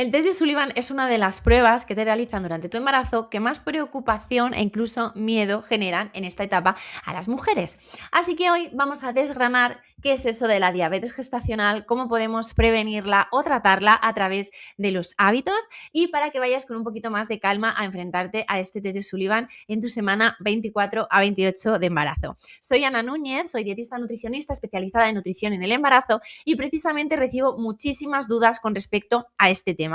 El test de Sullivan es una de las pruebas que te realizan durante tu embarazo que más preocupación e incluso miedo generan en esta etapa a las mujeres. Así que hoy vamos a desgranar qué es eso de la diabetes gestacional, cómo podemos prevenirla o tratarla a través de los hábitos y para que vayas con un poquito más de calma a enfrentarte a este test de Sullivan en tu semana 24 a 28 de embarazo. Soy Ana Núñez, soy dietista nutricionista especializada en nutrición en el embarazo y precisamente recibo muchísimas dudas con respecto a este tema.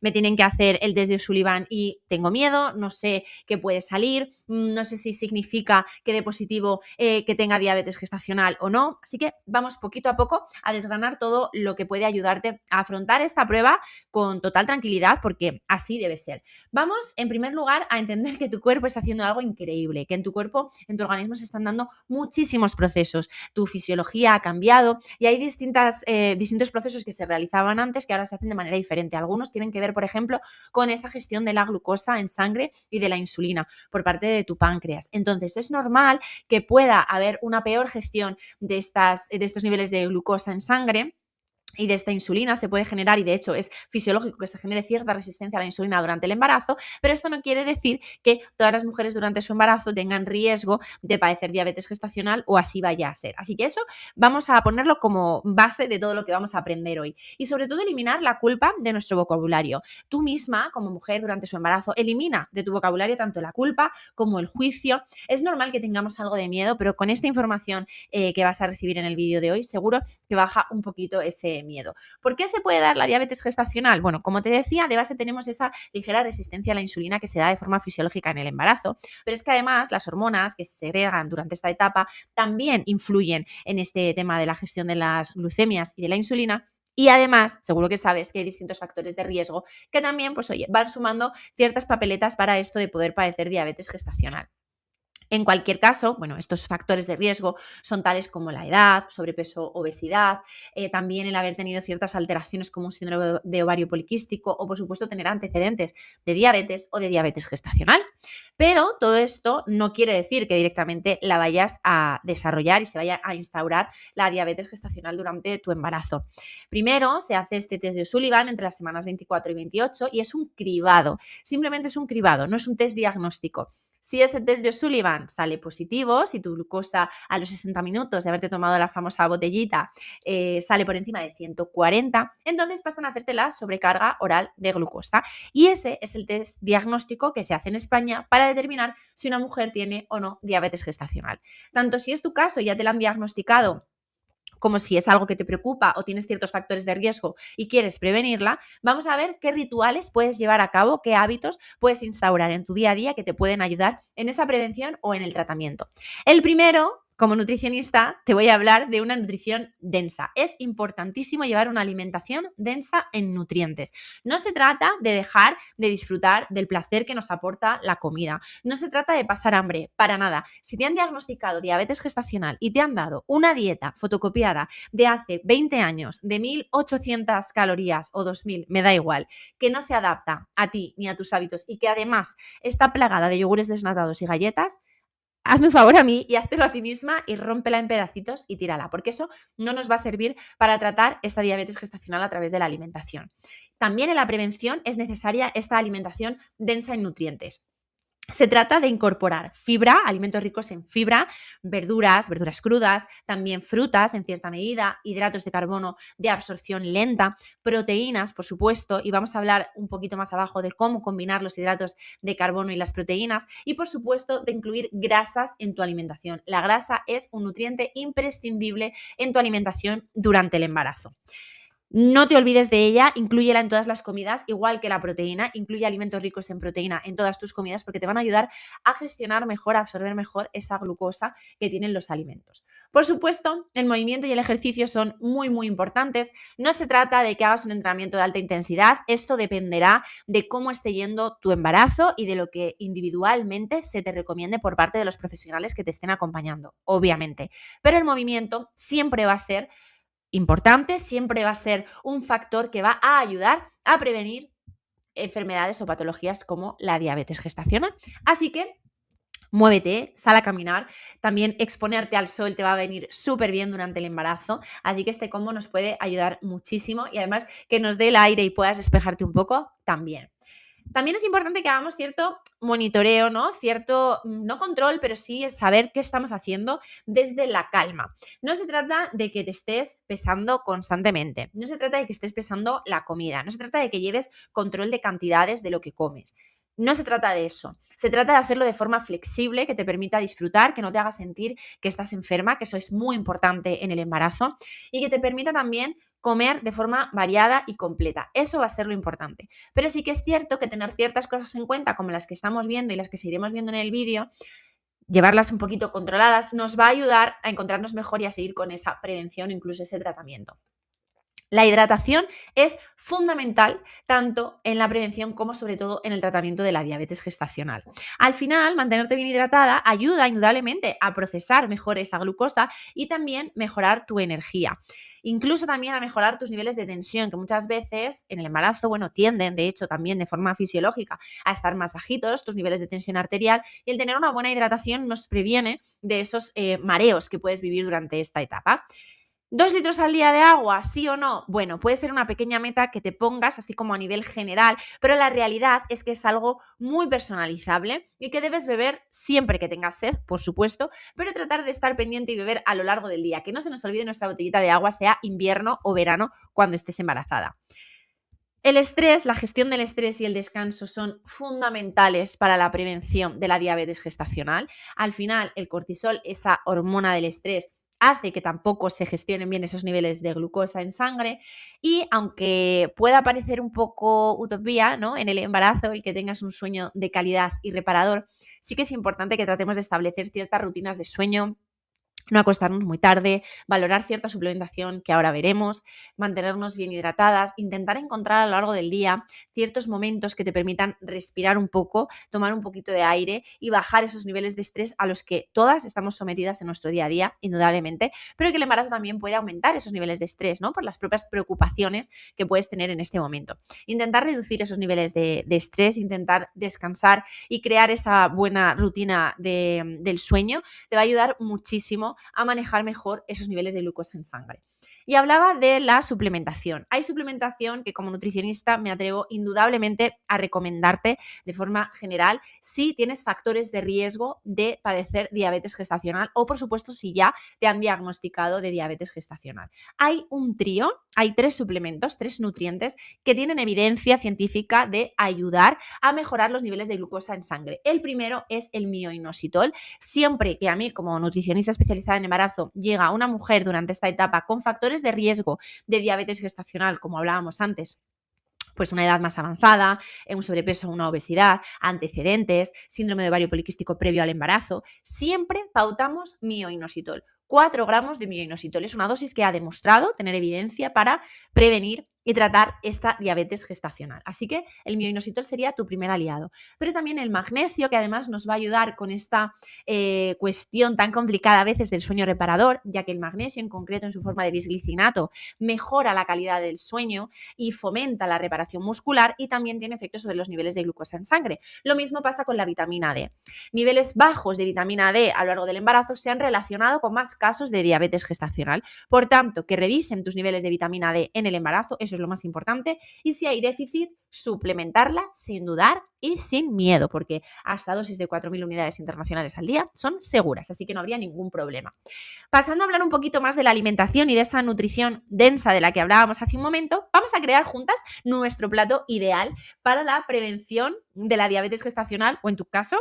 Me tienen que hacer el test de Sullivan y tengo miedo, no sé qué puede salir, no sé si significa que dé positivo que tenga diabetes gestacional o no. Así que vamos poquito a poco a desgranar todo lo que puede ayudarte a afrontar esta prueba con total tranquilidad, porque así debe ser. Vamos, en primer lugar, a entender que tu cuerpo está haciendo algo increíble, que en tu cuerpo, en tu organismo se están dando muchísimos procesos. Tu fisiología ha cambiado y hay distintos procesos que se realizaban antes que ahora se hacen de manera diferente. Algunos tienen que ver, por ejemplo, con esa gestión de la glucosa en sangre y de la insulina por parte de tu páncreas. Entonces, es normal que pueda haber una peor gestión de estos niveles de glucosa en sangre y de esta insulina se puede generar, y de hecho es fisiológico que se genere cierta resistencia a la insulina durante el embarazo, pero esto no quiere decir que todas las mujeres durante su embarazo tengan riesgo de padecer diabetes gestacional o así vaya a ser. Así que eso vamos a ponerlo como base de todo lo que vamos a aprender hoy. Y sobre todo eliminar la culpa de nuestro vocabulario. Tú misma, como mujer durante su embarazo, elimina de tu vocabulario tanto la culpa como el juicio. Es normal que tengamos algo de miedo, pero con esta información que vas a recibir en el vídeo de hoy, seguro que baja un poquito ese miedo. ¿Por qué se puede dar la diabetes gestacional? Bueno, como te decía, de base tenemos esa ligera resistencia a la insulina que se da de forma fisiológica en el embarazo, pero es que además las hormonas que se segregan durante esta etapa también influyen en este tema de la gestión de las glucemias y de la insulina. Y además, seguro que sabes que hay distintos factores de riesgo que también, pues oye, van sumando ciertas papeletas para esto de poder padecer diabetes gestacional. En cualquier caso, bueno, estos factores de riesgo son tales como la edad, sobrepeso, obesidad, también el haber tenido ciertas alteraciones como un síndrome de ovario poliquístico o, por supuesto, tener antecedentes de diabetes o de diabetes gestacional. Pero todo esto no quiere decir que directamente la vayas a desarrollar y se vaya a instaurar la diabetes gestacional durante tu embarazo. Primero se hace este test de Sullivan entre las semanas 24 y 28 y es un cribado. Simplemente es un cribado, no es un test diagnóstico. Si ese test de Sullivan sale positivo, si tu glucosa a los 60 minutos de haberte tomado la famosa botellita sale por encima de 140, entonces pasan a hacerte la sobrecarga oral de glucosa. Y ese es el test diagnóstico que se hace en España para determinar si una mujer tiene o no diabetes gestacional. Tanto si es tu caso y ya te la han diagnosticado, como si es algo que te preocupa o tienes ciertos factores de riesgo y quieres prevenirla, vamos a ver qué rituales puedes llevar a cabo, qué hábitos puedes instaurar en tu día a día que te pueden ayudar en esa prevención o en el tratamiento. El primero, como nutricionista, te voy a hablar de una nutrición densa. Es importantísimo llevar una alimentación densa en nutrientes. No se trata de dejar de disfrutar del placer que nos aporta la comida. No se trata de pasar hambre, para nada. Si te han diagnosticado diabetes gestacional y te han dado una dieta fotocopiada de hace 20 años, de 1.800 calorías o 2.000, me da igual, que no se adapta a ti ni a tus hábitos y que además está plagada de yogures desnatados y galletas, hazme un favor a mí y háztelo a ti misma y rómpela en pedacitos y tírala, porque eso no nos va a servir para tratar esta diabetes gestacional a través de la alimentación. También en la prevención es necesaria esta alimentación densa en nutrientes. Se trata de incorporar fibra, alimentos ricos en fibra, verduras crudas, también frutas en cierta medida, hidratos de carbono de absorción lenta, proteínas, por supuesto, y vamos a hablar un poquito más abajo de cómo combinar los hidratos de carbono y las proteínas, y por supuesto de incluir grasas en tu alimentación. La grasa es un nutriente imprescindible en tu alimentación durante el embarazo. No te olvides de ella, inclúyela en todas las comidas, igual que la proteína, incluye alimentos ricos en proteína en todas tus comidas porque te van a ayudar a gestionar mejor, a absorber mejor esa glucosa que tienen los alimentos. Por supuesto, el movimiento y el ejercicio son muy, muy importantes. No se trata de que hagas un entrenamiento de alta intensidad, esto dependerá de cómo esté yendo tu embarazo y de lo que individualmente se te recomiende por parte de los profesionales que te estén acompañando, obviamente. Pero el movimiento siempre va a ser importante, siempre va a ser un factor que va a ayudar a prevenir enfermedades o patologías como la diabetes gestacional. Así que Muévete, sal a caminar, también exponerte al sol te va a venir súper bien durante el embarazo, así que este combo nos puede ayudar muchísimo y además que nos dé el aire y puedas despejarte un poco también. También es importante que hagamos cierto monitoreo, ¿no? Cierto, no control, pero sí es saber qué estamos haciendo desde la calma. No se trata de que te estés pesando constantemente, no se trata de que estés pesando la comida, no se trata de que lleves control de cantidades de lo que comes. No se trata de eso, se trata de hacerlo de forma flexible, que te permita disfrutar, que no te haga sentir que estás enferma, que eso es muy importante en el embarazo, y que te permita también comer de forma variada y completa. Eso va a ser lo importante. Pero sí que es cierto que tener ciertas cosas en cuenta, como las que estamos viendo y las que seguiremos viendo en el vídeo, llevarlas un poquito controladas, nos va a ayudar a encontrarnos mejor y a seguir con esa prevención, incluso ese tratamiento. La hidratación es fundamental tanto en la prevención como sobre todo en el tratamiento de la diabetes gestacional. Al final, mantenerte bien hidratada ayuda indudablemente a procesar mejor esa glucosa y también mejorar tu energía. Incluso también a mejorar tus niveles de tensión, que muchas veces en el embarazo, bueno, tienden, de hecho, también de forma fisiológica a estar más bajitos, tus niveles de tensión arterial, y el tener una buena hidratación nos previene de esos mareos que puedes vivir durante esta etapa. ¿2 litros al día de agua, sí o no? Bueno, puede ser una pequeña meta que te pongas, así como a nivel general, pero la realidad es que es algo muy personalizable y que debes beber siempre que tengas sed, por supuesto, pero tratar de estar pendiente y beber a lo largo del día, que no se nos olvide nuestra botellita de agua, sea invierno o verano, cuando estés embarazada. El estrés, la gestión del estrés y el descanso son fundamentales para la prevención de la diabetes gestacional. Al final, el cortisol, esa hormona del estrés, hace que tampoco se gestionen bien esos niveles de glucosa en sangre y aunque pueda parecer un poco utopía, ¿no? En el embarazo el que tengas un sueño de calidad y reparador, sí que es importante que tratemos de establecer ciertas rutinas de sueño, no acostarnos muy tarde, valorar cierta suplementación que ahora veremos, mantenernos bien hidratadas, intentar encontrar a lo largo del día ciertos momentos que te permitan respirar un poco, tomar un poquito de aire y bajar esos niveles de estrés a los que todas estamos sometidas en nuestro día a día, indudablemente, pero que el embarazo también puede aumentar esos niveles de estrés, ¿no? Por las propias preocupaciones que puedes tener en este momento. Intentar reducir esos niveles de estrés, intentar descansar y crear esa buena rutina del sueño te va a ayudar muchísimo a manejar mejor esos niveles de glucosa en sangre. Y hablaba de la suplementación. Hay suplementación que como nutricionista me atrevo indudablemente a recomendarte de forma general si tienes factores de riesgo de padecer diabetes gestacional o por supuesto si ya te han diagnosticado de diabetes gestacional. Hay un trío, hay 3 suplementos, 3 nutrientes que tienen evidencia científica de ayudar a mejorar los niveles de glucosa en sangre. El primero es el mioinositol. Siempre que a mí, como nutricionista especializada en embarazo, llega una mujer durante esta etapa con factores de riesgo de diabetes gestacional, como hablábamos antes, pues una edad más avanzada, un sobrepeso o una obesidad, antecedentes, síndrome de ovario poliquístico previo al embarazo, siempre pautamos mioinositol. 4 gramos de mioinositol es una dosis que ha demostrado tener evidencia para prevenir y tratar esta diabetes gestacional. Así que el mioinositol sería tu primer aliado. Pero también el magnesio, que además nos va a ayudar con esta cuestión tan complicada a veces del sueño reparador, ya que el magnesio en concreto en su forma de bisglicinato mejora la calidad del sueño y fomenta la reparación muscular y también tiene efectos sobre los niveles de glucosa en sangre. Lo mismo pasa con la vitamina D. Niveles bajos de vitamina D a lo largo del embarazo se han relacionado con más casos de diabetes gestacional. Por tanto, que revisen tus niveles de vitamina D en el embarazo, eso es lo más importante, y si hay déficit, suplementarla sin dudar y sin miedo, porque hasta dosis de 4.000 unidades internacionales al día son seguras, así que no habría ningún problema. Pasando a hablar un poquito más de la alimentación y de esa nutrición densa de la que hablábamos hace un momento, vamos a crear juntas nuestro plato ideal para la prevención de la diabetes gestacional o en tu caso,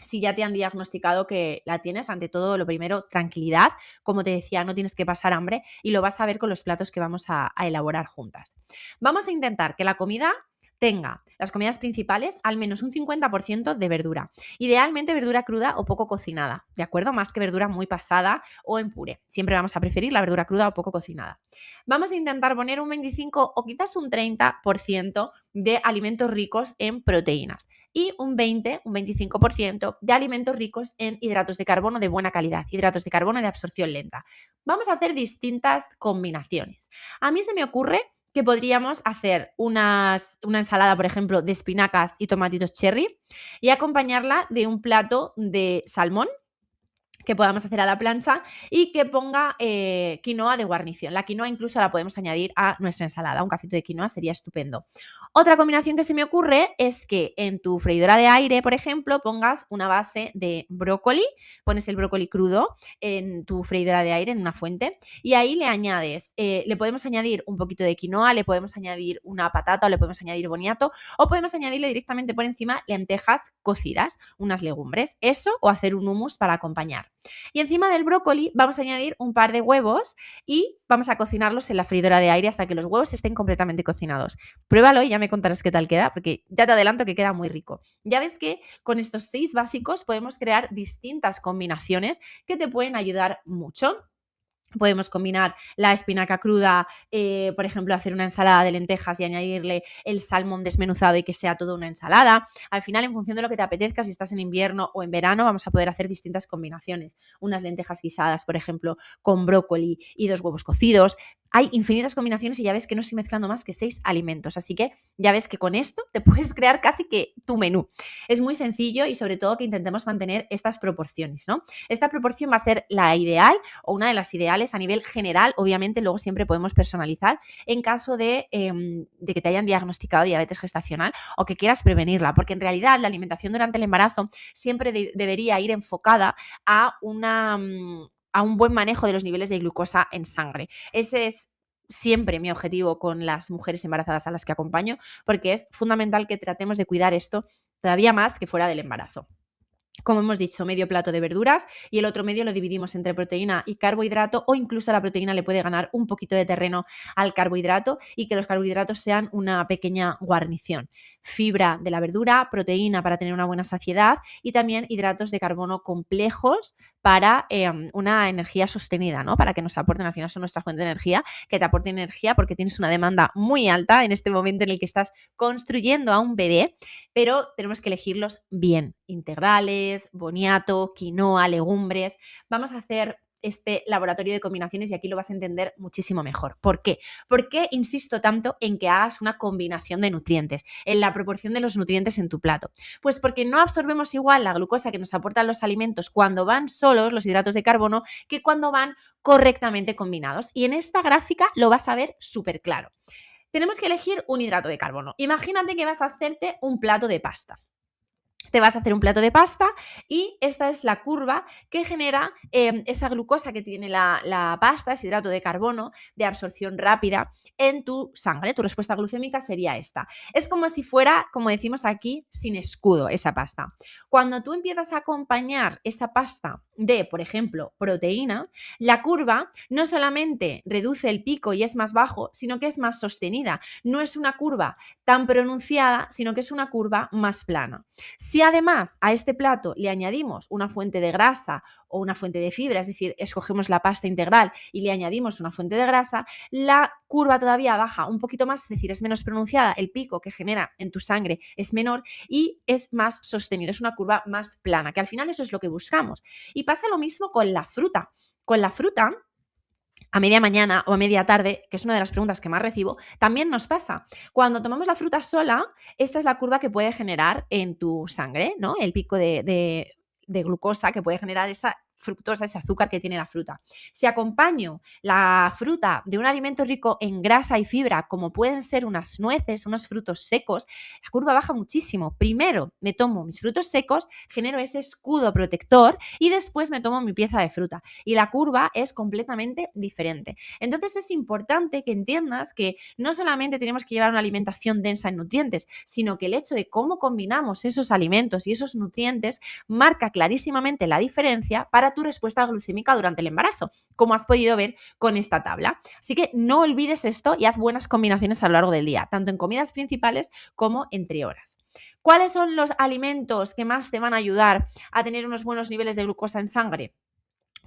si ya te han diagnosticado que la tienes, ante todo, lo primero, tranquilidad. Como te decía, no tienes que pasar hambre y lo vas a ver con los platos que vamos a elaborar juntas. Vamos a intentar que la comida tenga, las comidas principales, al menos un 50% de verdura. Idealmente verdura cruda o poco cocinada, ¿de acuerdo? Más que verdura muy pasada o en puré. Siempre vamos a preferir la verdura cruda o poco cocinada. Vamos a intentar poner un 25 o quizás un 30% de alimentos ricos en proteínas y un 20, un 25% de alimentos ricos en hidratos de carbono de buena calidad, hidratos de carbono de absorción lenta. Vamos a hacer distintas combinaciones. A mí se me ocurre que podríamos hacer una ensalada, por ejemplo, de espinacas y tomatitos cherry y acompañarla de un plato de salmón que podamos hacer a la plancha y que ponga quinoa de guarnición. La quinoa incluso la podemos añadir a nuestra ensalada. Un cacito de quinoa sería estupendo. Otra combinación que se me ocurre es que en tu freidora de aire, por ejemplo, pongas una base de brócoli, pones el brócoli crudo en tu freidora de aire, en una fuente, y ahí le añades, le podemos añadir un poquito de quinoa, le podemos añadir una patata o le podemos añadir boniato o podemos añadirle directamente por encima lentejas cocidas, unas legumbres. Eso o hacer un hummus para acompañar. Y encima del brócoli vamos a añadir un par de huevos y vamos a cocinarlos en la freidora de aire hasta que los huevos estén completamente cocinados. Pruébalo y ya me contarás qué tal queda, porque ya te adelanto que queda muy rico. Ya ves que con estos 6 básicos podemos crear distintas combinaciones que te pueden ayudar mucho. Podemos combinar la espinaca cruda, por ejemplo, hacer una ensalada de lentejas y añadirle el salmón desmenuzado y que sea toda una ensalada. Al final, en función de lo que te apetezca, si estás en invierno o en verano, vamos a poder hacer distintas combinaciones. Unas lentejas guisadas, por ejemplo, con brócoli y 2 huevos cocidos. Hay infinitas combinaciones y ya ves que no estoy mezclando más que 6 alimentos. Así que ya ves que con esto te puedes crear casi que tu menú. Es muy sencillo y sobre todo que intentemos mantener estas proporciones, ¿no? Esta proporción va a ser la ideal o una de las ideales a nivel general. Obviamente luego siempre podemos personalizar en caso de que te hayan diagnosticado diabetes gestacional o que quieras prevenirla, porque en realidad la alimentación durante el embarazo siempre debería ir enfocada a a un buen manejo de los niveles de glucosa en sangre. Ese es siempre mi objetivo con las mujeres embarazadas a las que acompaño, porque es fundamental que tratemos de cuidar esto todavía más que fuera del embarazo. Como hemos dicho, medio plato de verduras y el otro medio lo dividimos entre proteína y carbohidrato, o incluso la proteína le puede ganar un poquito de terreno al carbohidrato y que los carbohidratos sean una pequeña guarnición. Fibra de la verdura, proteína para tener una buena saciedad y también hidratos de carbono complejos para una energía sostenida, ¿no? Para que nos aporten, al final son nuestra fuente de energía, que te aporten energía porque tienes una demanda muy alta en este momento en el que estás construyendo a un bebé, pero tenemos que elegirlos bien, integrales, boniato, quinoa, legumbres. Vamos a hacer este laboratorio de combinaciones y aquí lo vas a entender muchísimo mejor. ¿Por qué? ¿Por qué insisto tanto en que hagas una combinación de nutrientes, en la proporción de los nutrientes en tu plato? Pues porque no absorbemos igual la glucosa que nos aportan los alimentos cuando van solos, los hidratos de carbono, que cuando van correctamente combinados. Y en esta gráfica lo vas a ver súper claro. Tenemos que elegir un hidrato de carbono. Imagínate que vas a hacerte un plato de pasta. Te vas a hacer un plato de pasta y esta es la curva que genera esa glucosa que tiene la pasta, ese hidrato de carbono de absorción rápida en tu sangre. Tu respuesta glucémica sería esta. Es como si fuera, como decimos aquí, sin escudo esa pasta. Cuando tú empiezas a acompañar esa pasta de, por ejemplo, proteína, la curva no solamente reduce el pico y es más bajo, sino que es más sostenida. No es una curva tan pronunciada, sino que es una curva más plana. Si además a este plato le añadimos una fuente de grasa o una fuente de fibra, es decir, escogemos la pasta integral y le añadimos una fuente de grasa, la curva todavía baja un poquito más, es decir, es menos pronunciada, el pico que genera en tu sangre es menor y es más sostenido, es una curva más plana, que al final eso es lo que buscamos. Y pasa lo mismo con la fruta. Con la fruta, a media mañana o a media tarde, que es una de las preguntas que más recibo, también nos pasa. Cuando tomamos la fruta sola, esta es la curva que puede generar en tu sangre, ¿no? El pico de glucosa que puede generar esa fructosa, ese azúcar que tiene la fruta. Si acompaño la fruta de un alimento rico en grasa y fibra, como pueden ser unas nueces, unos frutos secos, la curva baja muchísimo. Primero me tomo mis frutos secos, genero ese escudo protector y después me tomo mi pieza de fruta. Y la curva es completamente diferente. Entonces es importante que entiendas que no solamente tenemos que llevar una alimentación densa en nutrientes, sino que el hecho de cómo combinamos esos alimentos y esos nutrientes marca clarísimamente la diferencia para tu respuesta glucémica durante el embarazo, como has podido ver con esta tabla. Así que no olvides esto y haz buenas combinaciones a lo largo del día, tanto en comidas principales como entre horas. ¿Cuáles son los alimentos que más te van a ayudar a tener unos buenos niveles de glucosa en sangre?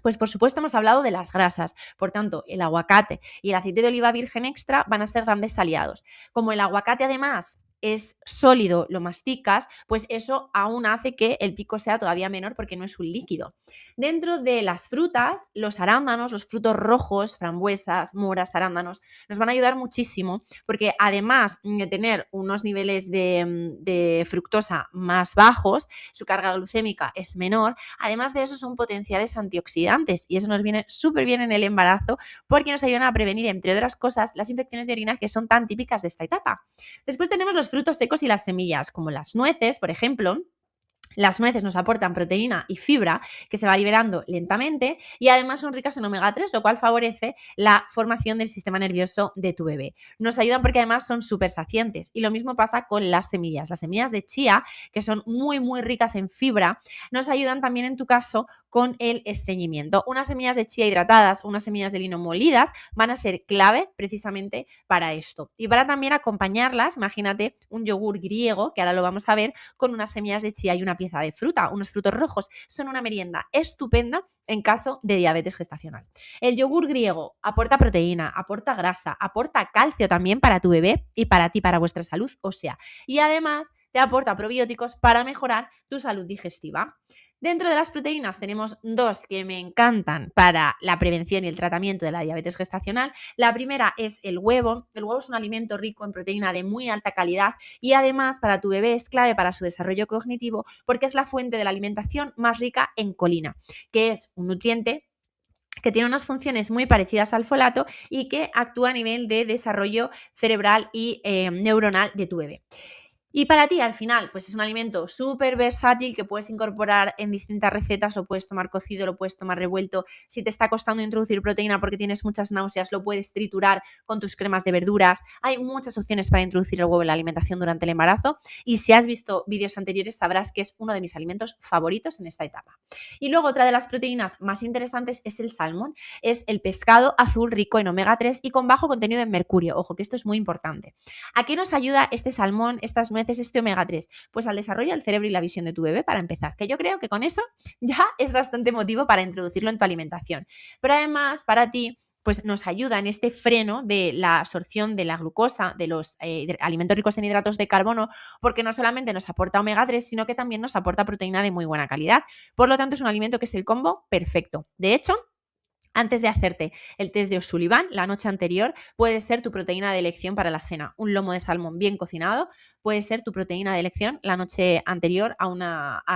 Pues por supuesto hemos hablado de las grasas, por tanto el aguacate y el aceite de oliva virgen extra van a ser grandes aliados. Como el aguacate además es sólido, lo masticas, pues eso aún hace que el pico sea todavía menor porque no es un líquido. Dentro de las frutas, los arándanos, los frutos rojos, frambuesas, moras, arándanos, nos van a ayudar muchísimo porque además de tener unos niveles de fructosa más bajos, su carga glucémica es menor, además de eso son potenciales antioxidantes y eso nos viene súper bien en el embarazo porque nos ayudan a prevenir, entre otras cosas, las infecciones de orina que son tan típicas de esta etapa. Después tenemos los frutos secos y las semillas, como las nueces, por ejemplo. Las nueces nos aportan proteína y fibra que se va liberando lentamente y además son ricas en omega 3, lo cual favorece la formación del sistema nervioso de tu bebé. Nos ayudan porque además son súper saciantes y lo mismo pasa con las semillas. Las semillas de chía, que son muy ricas en fibra, nos ayudan también en tu caso con el estreñimiento. Unas semillas de chía hidratadas, unas semillas de lino molidas van a ser clave precisamente para esto. Y para también acompañarlas, imagínate un yogur griego, que ahora lo vamos a ver, con unas semillas de chía y una pieza de fruta, unos frutos rojos. Son una merienda estupenda en caso de diabetes gestacional. El yogur griego aporta proteína, aporta grasa, aporta calcio también para tu bebé y para ti, para vuestra salud ósea. Y además te aporta probióticos para mejorar tu salud digestiva. Dentro de las proteínas tenemos dos que me encantan para la prevención y el tratamiento de la diabetes gestacional. La primera es el huevo. El huevo es un alimento rico en proteína de muy alta calidad y además para tu bebé es clave para su desarrollo cognitivo porque es la fuente de la alimentación más rica en colina, que es un nutriente que tiene unas funciones muy parecidas al folato y que actúa a nivel de desarrollo cerebral y neuronal de tu bebé. Y para ti, al final, pues es un alimento súper versátil que puedes incorporar en distintas recetas, lo puedes tomar cocido, lo puedes tomar revuelto. Si te está costando introducir proteína porque tienes muchas náuseas, lo puedes triturar con tus cremas de verduras. Hay muchas opciones para introducir el huevo en la alimentación durante el embarazo y si has visto vídeos anteriores sabrás que es uno de mis alimentos favoritos en esta etapa. Y luego otra de las proteínas más interesantes es el salmón. Es el pescado azul rico en omega 3 y con bajo contenido en mercurio. Ojo, que esto es muy importante. ¿A qué nos ayuda este salmón, estas nueces, este omega 3? Pues al desarrollo del cerebro y la visión de tu bebé, para empezar, que yo creo que con eso ya es bastante motivo para introducirlo en tu alimentación. Pero además, para ti, pues nos ayuda en este freno de la absorción de la glucosa, de los alimentos ricos en hidratos de carbono, porque no solamente nos aporta omega 3, sino que también nos aporta proteína de muy buena calidad. Por lo tanto, es un alimento que es el combo perfecto. De hecho, antes de hacerte el test de O'Sullivan, la noche anterior, puede ser tu proteína de elección para la cena. Un lomo de salmón bien cocinado puede ser tu proteína de elección la noche anterior a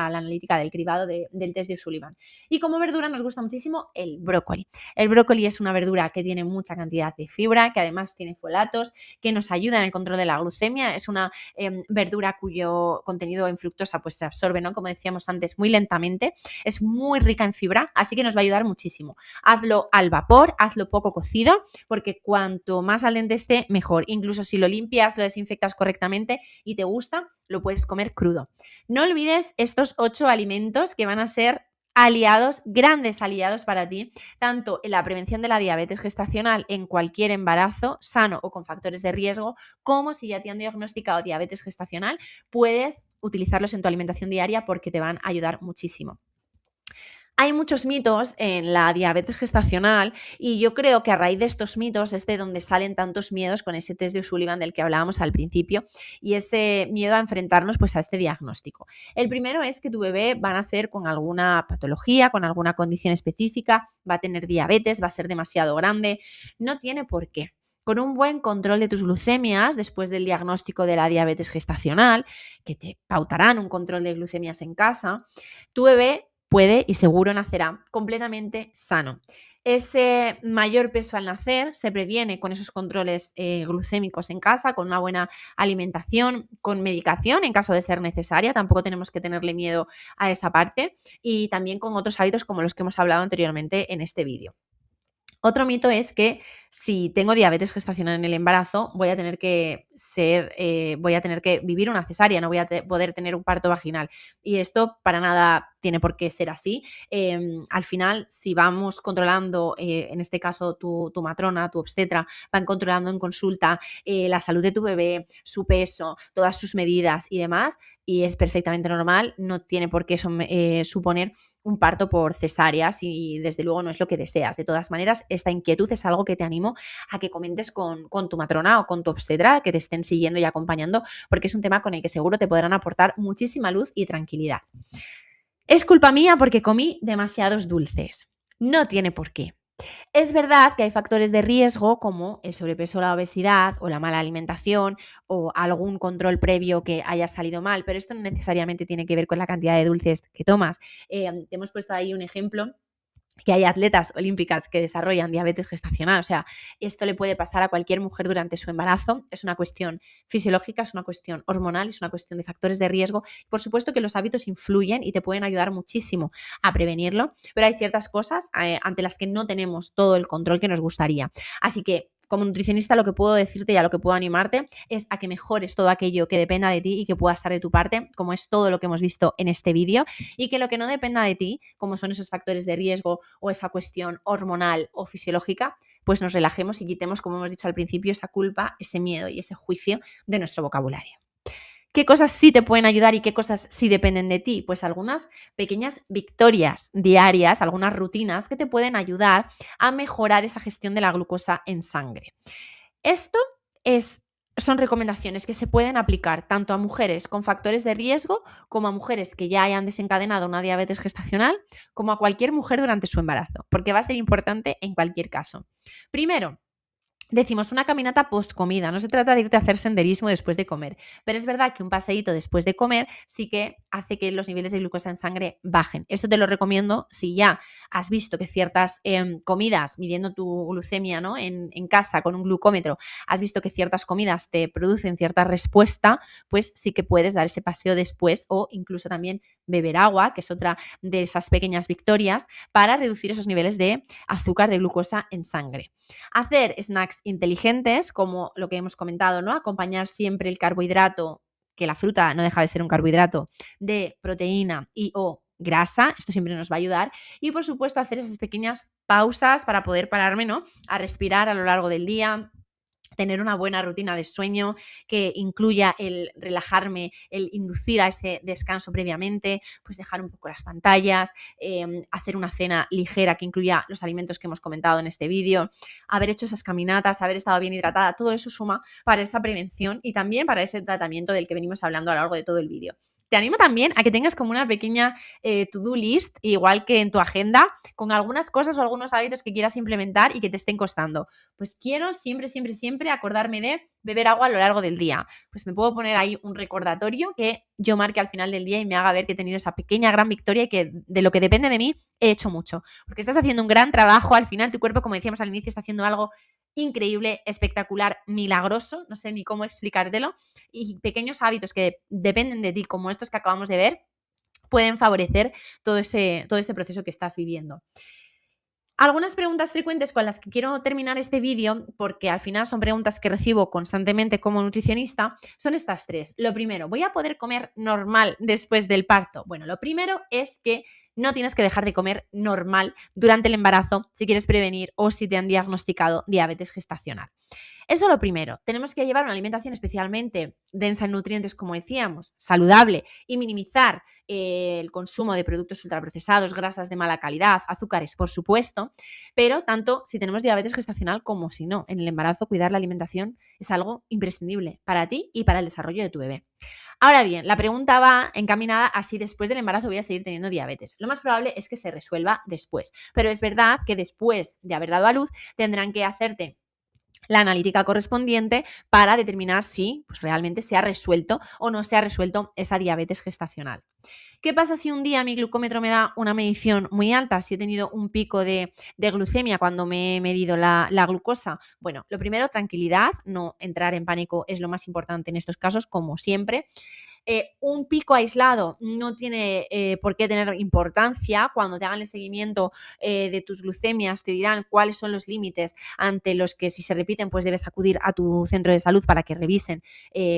la analítica del cribado del test de O'Sullivan. Y como verdura nos gusta muchísimo el brócoli. El brócoli es una verdura que tiene mucha cantidad de fibra, que además tiene folatos, que nos ayuda en el control de la glucemia. Es una verdura cuyo contenido en fructosa pues, se absorbe, ¿no? Como decíamos antes, muy lentamente. Es muy rica en fibra, así que nos va a ayudar muchísimo. Hazlo al vapor, hazlo poco cocido, porque cuanto más al dente esté, mejor. Incluso si lo limpias, lo desinfectas correctamente y te gusta, lo puedes comer crudo. No olvides estos 8 alimentos que van a ser aliados, grandes aliados para ti, tanto en la prevención de la diabetes gestacional en cualquier embarazo, sano o con factores de riesgo, como si ya te han diagnosticado diabetes gestacional, puedes utilizarlos en tu alimentación diaria porque te van a ayudar muchísimo. Hay muchos mitos en la diabetes gestacional y yo creo que a raíz de estos mitos es de donde salen tantos miedos con ese test de O'Sullivan del que hablábamos al principio y ese miedo a enfrentarnos pues a este diagnóstico. El primero es que tu bebé va a nacer con alguna patología, con alguna condición específica, va a tener diabetes, va a ser demasiado grande, no tiene por qué. Con un buen control de tus glucemias después del diagnóstico de la diabetes gestacional, que te pautarán un control de glucemias en casa, tu bebé puede y seguro nacerá completamente sano. Ese mayor peso al nacer se previene con esos controles glucémicos en casa, con una buena alimentación, con medicación en caso de ser necesaria, tampoco tenemos que tenerle miedo a esa parte, y también con otros hábitos como los que hemos hablado anteriormente en este vídeo. Otro mito es que si tengo diabetes gestacional en el embarazo, voy a tener que vivir una cesárea, no voy a poder tener un parto vaginal. Y esto para nada tiene por qué ser así. Al final, si vamos controlando, en este caso tu matrona, tu obstetra, van controlando en consulta la salud de tu bebé, su peso, todas sus medidas y demás, y es perfectamente normal, no tiene por qué suponer un parto por cesárea si desde luego no es lo que deseas. De todas maneras, esta inquietud es algo que te animo a que comentes con tu matrona o con tu obstetra, que te estén siguiendo y acompañando, porque es un tema con el que seguro te podrán aportar muchísima luz y tranquilidad. Es culpa mía porque comí demasiados dulces. No tiene por qué. Es verdad que hay factores de riesgo como el sobrepeso o la obesidad o la mala alimentación o algún control previo que haya salido mal, pero esto no necesariamente tiene que ver con la cantidad de dulces que tomas. Te hemos puesto ahí un ejemplo que hay atletas olímpicas que desarrollan diabetes gestacional. O sea, esto le puede pasar a cualquier mujer durante su embarazo. Es una cuestión fisiológica, es una cuestión hormonal, es una cuestión de factores de riesgo. Por supuesto que los hábitos influyen y te pueden ayudar muchísimo a prevenirlo, pero hay ciertas cosas ante las que no tenemos todo el control que nos gustaría. Así que como nutricionista lo que puedo decirte y a lo que puedo animarte es a que mejores todo aquello que dependa de ti y que pueda estar de tu parte, como es todo lo que hemos visto en este vídeo, y que lo que no dependa de ti, como son esos factores de riesgo o esa cuestión hormonal o fisiológica, pues nos relajemos y quitemos, como hemos dicho al principio, esa culpa, ese miedo y ese juicio de nuestro vocabulario. ¿Qué cosas sí te pueden ayudar y qué cosas sí dependen de ti? Pues algunas pequeñas victorias diarias, algunas rutinas que te pueden ayudar a mejorar esa gestión de la glucosa en sangre. Esto son recomendaciones que se pueden aplicar tanto a mujeres con factores de riesgo como a mujeres que ya hayan desencadenado una diabetes gestacional, como a cualquier mujer durante su embarazo, porque va a ser importante en cualquier caso. Primero, decimos una caminata post comida, no se trata de irte a hacer senderismo después de comer, pero es verdad que un paseíto después de comer sí que hace que los niveles de glucosa en sangre bajen. Esto te lo recomiendo si ya has visto que ciertas comidas, midiendo tu glucemia, ¿no? en casa con un glucómetro, has visto que ciertas comidas te producen cierta respuesta, pues sí que puedes dar ese paseo después o incluso también beber agua, que es otra de esas pequeñas victorias, para reducir esos niveles de azúcar, de glucosa en sangre. Hacer snacks inteligentes, como lo que hemos comentado, ¿no? Acompañar siempre el carbohidrato, que la fruta no deja de ser un carbohidrato, de proteína y o grasa, esto siempre nos va a ayudar. Y por supuesto hacer esas pequeñas pausas para poder pararme, ¿no? A respirar a lo largo del día, tener una buena rutina de sueño que incluya el relajarme, el inducir a ese descanso previamente, pues dejar un poco las pantallas, hacer una cena ligera que incluya los alimentos que hemos comentado en este vídeo, haber hecho esas caminatas, haber estado bien hidratada, todo eso suma para esa prevención y también para ese tratamiento del que venimos hablando a lo largo de todo el vídeo. Te animo también a que tengas como una pequeña to-do list, igual que en tu agenda, con algunas cosas o algunos hábitos que quieras implementar y que te estén costando. Pues quiero siempre, siempre, siempre acordarme de beber agua a lo largo del día. Pues me puedo poner ahí un recordatorio que yo marque al final del día y me haga ver que he tenido esa pequeña gran victoria y que de lo que depende de mí he hecho mucho. Porque estás haciendo un gran trabajo, al final tu cuerpo, como decíamos al inicio, está haciendo algo increíble, espectacular, milagroso, no sé ni cómo explicártelo, y pequeños hábitos que dependen de ti, como estos que acabamos de ver, pueden favorecer todo ese proceso que estás viviendo. Algunas preguntas frecuentes con las que quiero terminar este vídeo, porque al final son preguntas que recibo constantemente como nutricionista, son estas tres. Lo primero, ¿voy a poder comer normal después del parto? Bueno, lo primero es que no tienes que dejar de comer normal durante el embarazo si quieres prevenir o si te han diagnosticado diabetes gestacional. Eso lo primero. Tenemos que llevar una alimentación especialmente densa en nutrientes, como decíamos, saludable y minimizar el consumo de productos ultraprocesados, grasas de mala calidad, azúcares, por supuesto, pero tanto si tenemos diabetes gestacional como si no. En el embarazo, cuidar la alimentación es algo imprescindible para ti y para el desarrollo de tu bebé. Ahora bien, la pregunta va encaminada a si después del embarazo voy a seguir teniendo diabetes. Lo más probable es que se resuelva después, pero es verdad que después de haber dado a luz tendrán que hacerte la analítica correspondiente para determinar si pues, realmente se ha resuelto o no se ha resuelto esa diabetes gestacional. ¿Qué pasa si un día mi glucómetro me da una medición muy alta? Si he tenido un pico de glucemia cuando me he medido la glucosa. Bueno, lo primero, tranquilidad, no entrar en pánico es lo más importante en estos casos, como siempre. Un pico aislado no tiene por qué tener importancia. Cuando te hagan el seguimiento de tus glucemias te dirán cuáles son los límites ante los que si se repiten pues debes acudir a tu centro de salud para que revisen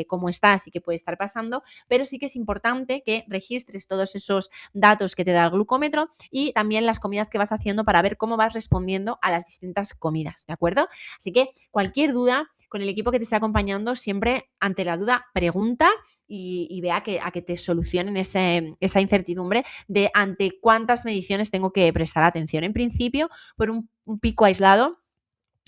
cómo estás y qué puede estar pasando, pero sí que es importante que registres todos esos datos que te da el glucómetro y también las comidas que vas haciendo para ver cómo vas respondiendo a las distintas comidas, ¿de acuerdo? Así que cualquier duda con el equipo que te esté acompañando, siempre ante la duda pregunta y ve a que te solucionen esa incertidumbre de ante cuántas mediciones tengo que prestar atención. En principio, por un pico aislado,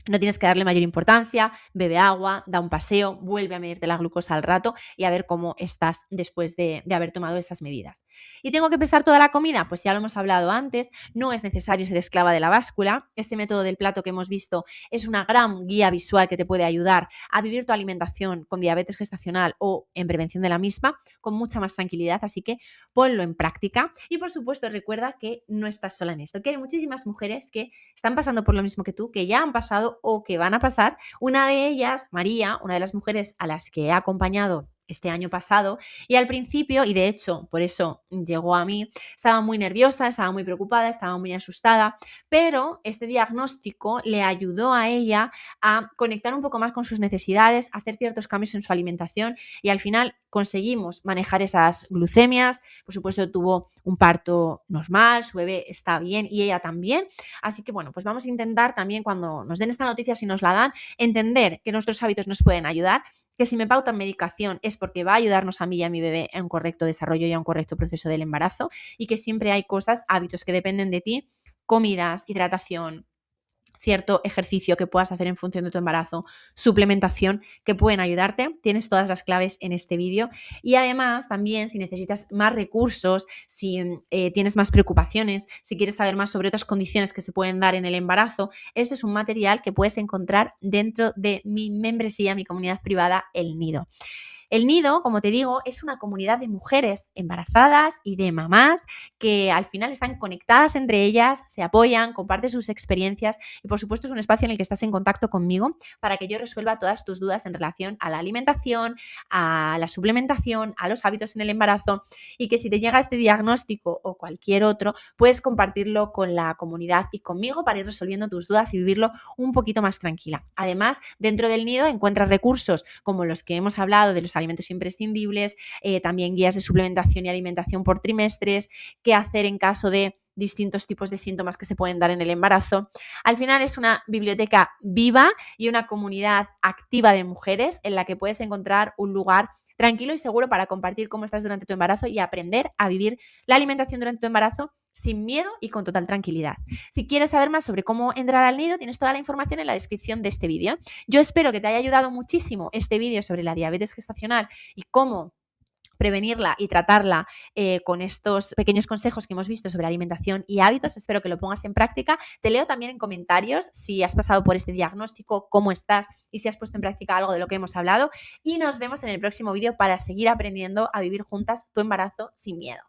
No tienes que darle mayor importancia, bebe agua, da un paseo, vuelve a medirte la glucosa al rato y a ver cómo estás después de haber tomado esas medidas. ¿Y tengo que pesar toda la comida? Pues ya lo hemos hablado antes, no es necesario ser esclava de la báscula. Este método del plato que hemos visto es una gran guía visual que te puede ayudar a vivir tu alimentación con diabetes gestacional o en prevención de la misma con mucha más tranquilidad, así que ponlo en práctica. Y por supuesto recuerda que no estás sola en esto, que hay muchísimas mujeres que están pasando por lo mismo que tú, que ya han pasado o que van a pasar. Una de ellas, María, una de las mujeres a las que he acompañado este año pasado, y al principio, y de hecho por eso llegó a mí, estaba muy nerviosa, estaba muy preocupada, estaba muy asustada, pero este diagnóstico le ayudó a ella a conectar un poco más con sus necesidades, a hacer ciertos cambios en su alimentación y al final conseguimos manejar esas glucemias. Por supuesto tuvo un parto normal, su bebé está bien y ella también, así que bueno, pues vamos a intentar también cuando nos den esta noticia, si nos la dan, entender que nuestros hábitos nos pueden ayudar, que si me pautan medicación es porque va a ayudarnos a mí y a mi bebé a un correcto desarrollo y a un correcto proceso del embarazo y que siempre hay cosas, hábitos que dependen de ti, comidas, hidratación, cierto ejercicio que puedas hacer en función de tu embarazo, suplementación que pueden ayudarte. Tienes todas las claves en este vídeo y además también si necesitas más recursos, si tienes más preocupaciones, si quieres saber más sobre otras condiciones que se pueden dar en el embarazo, este es un material que puedes encontrar dentro de mi membresía, mi comunidad privada, El Nido. El Nido, como te digo, es una comunidad de mujeres embarazadas y de mamás que al final están conectadas entre ellas, se apoyan, comparten sus experiencias y por supuesto es un espacio en el que estás en contacto conmigo para que yo resuelva todas tus dudas en relación a la alimentación, a la suplementación, a los hábitos en el embarazo y que si te llega este diagnóstico o cualquier otro, puedes compartirlo con la comunidad y conmigo para ir resolviendo tus dudas y vivirlo un poquito más tranquila. Además, dentro del Nido encuentras recursos como los que hemos hablado de los alimentos imprescindibles, también guías de suplementación y alimentación por trimestres, qué hacer en caso de distintos tipos de síntomas que se pueden dar en el embarazo. Al final es una biblioteca viva y una comunidad activa de mujeres en la que puedes encontrar un lugar tranquilo y seguro para compartir cómo estás durante tu embarazo y aprender a vivir la alimentación durante tu embarazo sin miedo y con total tranquilidad. Si quieres saber más sobre cómo entrar al nido, tienes toda la información en la descripción de este vídeo. Yo espero que te haya ayudado muchísimo este vídeo sobre la diabetes gestacional y cómo prevenirla y tratarla con estos pequeños consejos que hemos visto sobre alimentación y hábitos. Espero que lo pongas en práctica. Te leo también en comentarios si has pasado por este diagnóstico, cómo estás y si has puesto en práctica algo de lo que hemos hablado. Y nos vemos en el próximo vídeo para seguir aprendiendo a vivir juntas tu embarazo sin miedo.